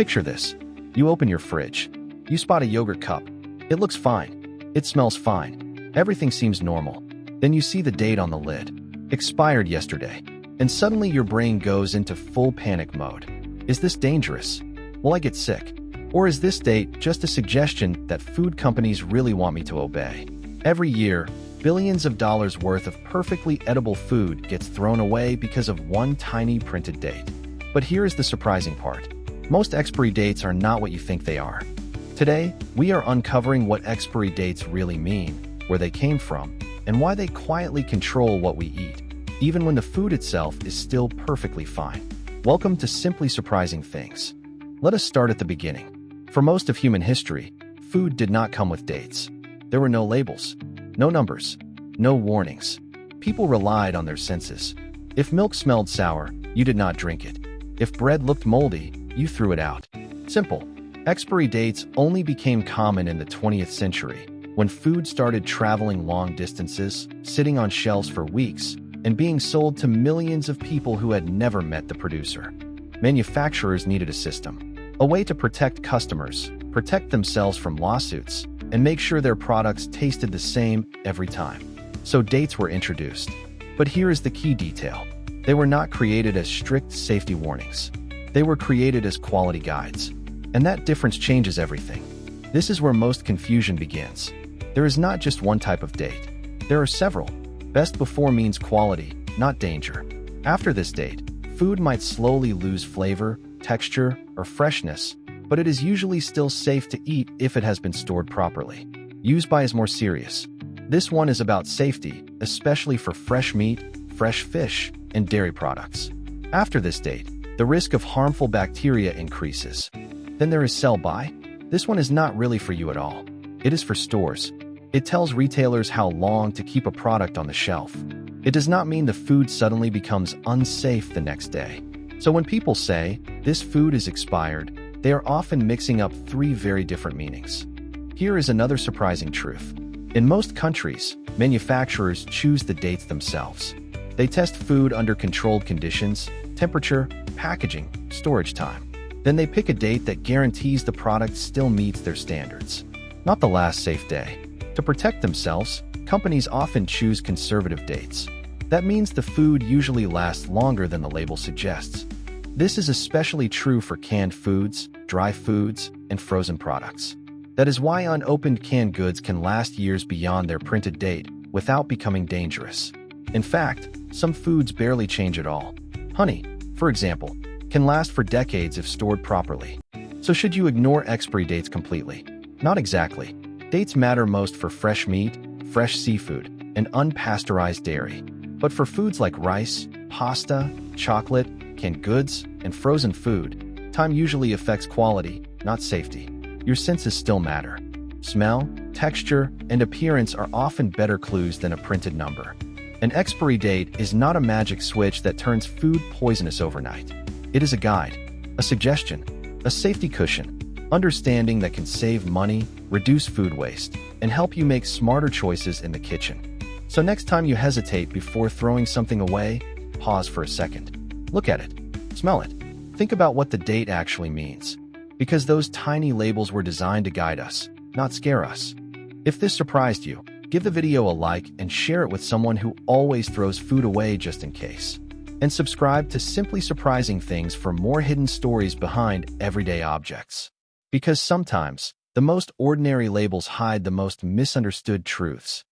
Picture this. You open your fridge. You spot a yogurt cup. It looks fine. It smells fine. Everything seems normal. Then you see the date on the lid. Expired yesterday. And suddenly your brain goes into full panic mode. Is this dangerous? Will I get sick? Or is this date just a suggestion that food companies really want me to obey? Every year, billions of dollars worth of perfectly edible food gets thrown away because of one tiny printed date. But here is the surprising part. Most expiry dates are not what you think they are. Today, we are uncovering what expiry dates really mean, where they came from, and why they quietly control what we eat, even when the food itself is still perfectly fine. Welcome to Simply Surprising Things. Let us start at the beginning. For most of human history, food did not come with dates. There were no labels, no numbers, no warnings. People relied on their senses. If milk smelled sour, you did not drink it. If bread looked moldy, you threw it out. Simple. Expiry dates only became common in the 20th century, when food started traveling long distances, sitting on shelves for weeks, and being sold to millions of people who had never met the producer. Manufacturers needed a system, a way to protect customers, protect themselves from lawsuits, and make sure their products tasted the same every time. So dates were introduced. But here is the key detail. They were not created as strict safety warnings. They were created as quality guides. And that difference changes everything. This is where most confusion begins. There is not just one type of date. There are several. Best before means quality, not danger. After this date, food might slowly lose flavor, texture, or freshness, but it is usually still safe to eat if it has been stored properly. Use by is more serious. This one is about safety, especially for fresh meat, fresh fish, and dairy products. After this date, the risk of harmful bacteria increases. Then there is sell by. This one is not really for you at all. It is for stores. It tells retailers how long to keep a product on the shelf. It does not mean the food suddenly becomes unsafe the next day. So when people say, this food is expired, they are often mixing up three very different meanings. Here is another surprising truth. In most countries, manufacturers choose the dates themselves. They test food under controlled conditions, temperature, packaging, storage time. Then they pick a date that guarantees the product still meets their standards, not the last safe day. To protect themselves, companies often choose conservative dates. That means the food usually lasts longer than the label suggests. This is especially true for canned foods, dry foods, and frozen products. That is why unopened canned goods can last years beyond their printed date without becoming dangerous. In fact, some foods barely change at all. Honey, for example, can last for decades if stored properly. So should you ignore expiry dates completely? Not exactly. Dates matter most for fresh meat, fresh seafood, and unpasteurized dairy. But for foods like rice, pasta, chocolate, canned goods, and frozen food, time usually affects quality, not safety. Your senses still matter. Smell, texture, and appearance are often better clues than a printed number. An expiry date is not a magic switch that turns food poisonous overnight. It is a guide, a suggestion, a safety cushion, understanding that can save money, reduce food waste, and help you make smarter choices in the kitchen. So next time you hesitate before throwing something away, pause for a second. Look at it. Smell it. Think about what the date actually means. Because those tiny labels were designed to guide us, not scare us. If this surprised you, give the video a like and share it with someone who always throws food away just in case. And subscribe to Simply Surprising Things for more hidden stories behind everyday objects. Because sometimes, the most ordinary labels hide the most misunderstood truths.